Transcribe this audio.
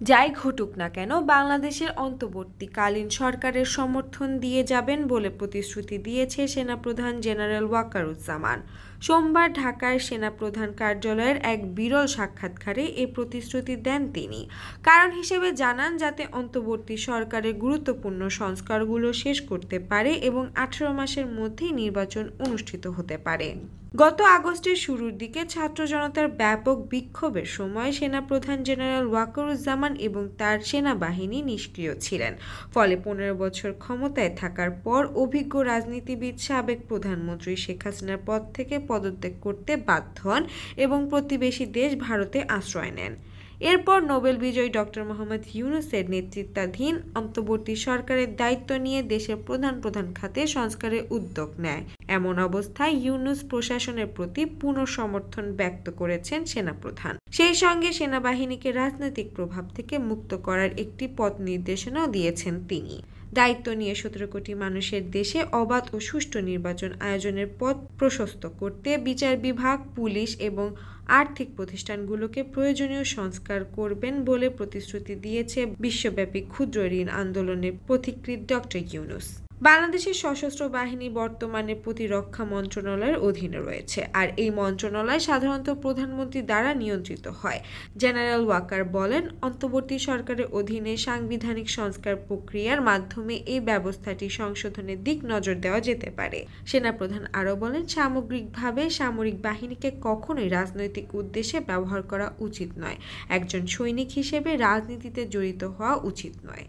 যাই ঘটুক না কেন বাংলাদেশের অন্তর্বর্তীকালীন সরকারের সমর্থন দিয়ে যাবেন বলে প্রতিশ্রুতি দিয়েছে সেনাপ্রধান জেনারেল ওয়াকারুজ্জামান। সোমবার ঢাকার সেনাপ্রধান কার্যালয়ের এক বিরল সাক্ষাৎকারে এই প্রতিশ্রুতি দেন তিনি। কারণ হিসেবে জানান, যাতে অন্তর্বর্তী সরকারের গুরুত্বপূর্ণ সংস্কারগুলো শেষ করতে পারে এবং 18 মাসের মধ্যেই নির্বাচন অনুষ্ঠিত হতে পারে। গত আগস্টের শুরুর দিকে ছাত্র জনতার ব্যাপক বিক্ষোভের সময় সেনাপ্রধান জেনারেল ওয়াকারুজ্জামান এবং তার সেনাবাহিনী নিষ্ক্রিয় ছিলেন। ফলে 15 বছর ক্ষমতায় থাকার পর অভিজ্ঞ রাজনীতিবিদ সাবেক প্রধানমন্ত্রী শেখ হাসিনার পদ থেকে পদত্যাগ করতে বাধ্য হন এবং প্রতিবেশী দেশ ভারতে আশ্রয় নেন। এরপর নোবেল বিজয়ী ডক্টর মোহাম্মদ ইউনূসের নেতৃত্বাধীন অন্তর্বর্তী সরকারের দায়িত্ব নিয়ে দেশের প্রধান প্রধান খাতে সংস্কারের উদ্যোগ নেয়। এমন অবস্থায় ইউনূস প্রশাসনের প্রতি পূর্ণ সমর্থন ব্যক্ত করেছেন সেনাপ্রধান। সেই সঙ্গে সেনাবাহিনীকে রাজনৈতিক প্রভাব থেকে মুক্ত করার একটি পথ নির্দেশনাও দিয়েছেন তিনি। দায়িত্ব নিয়ে 17 কোটি মানুষের দেশে অবাধ ও সুষ্ঠু নির্বাচন আয়োজনের পথ প্রশস্ত করতে বিচার বিভাগ, পুলিশ এবং আর্থিক প্রতিষ্ঠানগুলোকে প্রয়োজনীয় সংস্কার করবেন বলে প্রতিশ্রুতি দিয়েছে বিশ্বব্যাপী ক্ষুদ্র ঋণ আন্দোলনের পথিকৃৎ ডক্টর ইউনূস। বাংলাদেশের সশস্ত্র বাহিনী বর্তমানে প্রতিরক্ষা মন্ত্রণালয়ের অধীনে রয়েছে, আর এই মন্ত্রণালয় সাধারণত প্রধানমন্ত্রী দ্বারা নিয়ন্ত্রিত হয়। জেনারেল ওয়াকার বলেন, অন্তর্বর্তী সরকারের অধীনে সাংবিধানিক সংস্কার প্রক্রিয়ার মাধ্যমে এই ব্যবস্থাটি সংশোধনের দিক নজর দেওয়া যেতে পারে। সেনাপ্রধান আরও বলেন, সামগ্রিকভাবে সামরিক বাহিনীকে কখনোই রাজনৈতিক উদ্দেশ্যে ব্যবহার করা উচিত নয়। একজন সৈনিক হিসেবে রাজনীতিতে জড়িত হওয়া উচিত নয়।